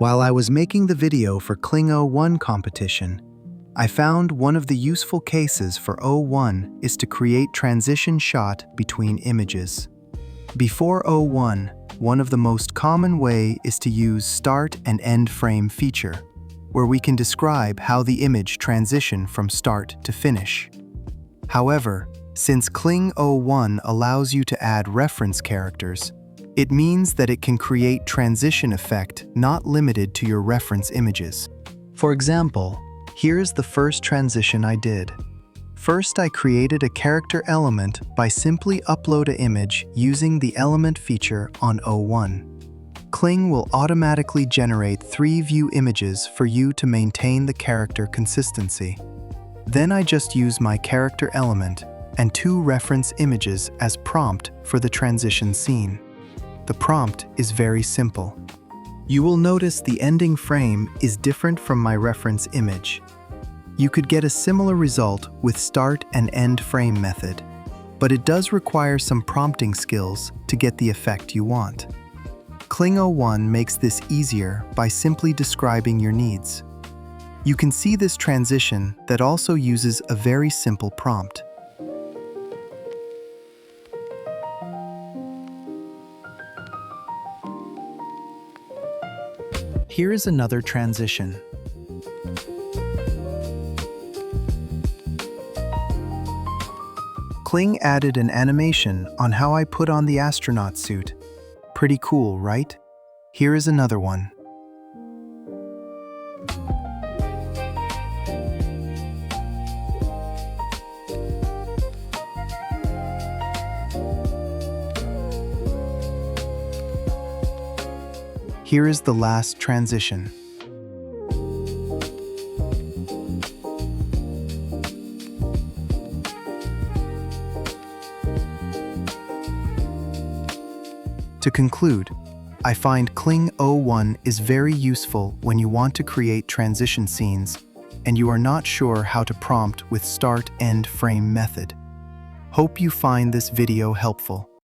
While I was making the video for Kling O1 competition, I found one of the useful cases for O1 is to create transition shot between images. Before O1, one of the most common way is to use start and end frame feature, where we can describe how the image transition from start to finish. However, since Kling O1 allows you to add reference characters, it means that it can create transition effect not limited to your reference images. For example, here's the first transition I did. First, I created a character element by simply upload an image using the element feature on O1. Kling will automatically generate 3 view images for you to maintain the character consistency. Then I just use my character element and 2 reference images as prompt for the transition scene. The prompt is very simple. You will notice the ending frame is different from my reference image. You could get a similar result with start and end frame method, but it does require some prompting skills to get the effect you want. Kling O1 makes this easier by simply describing your needs. You can see this transition that also uses a very simple prompt. Here is another transition. Kling added an animation on how I put on the astronaut suit. Pretty cool, right? Here is another one. Here is the last transition. To conclude, I find Kling O1 is very useful when you want to create transition scenes and you are not sure how to prompt with start-end frame method. Hope you find this video helpful.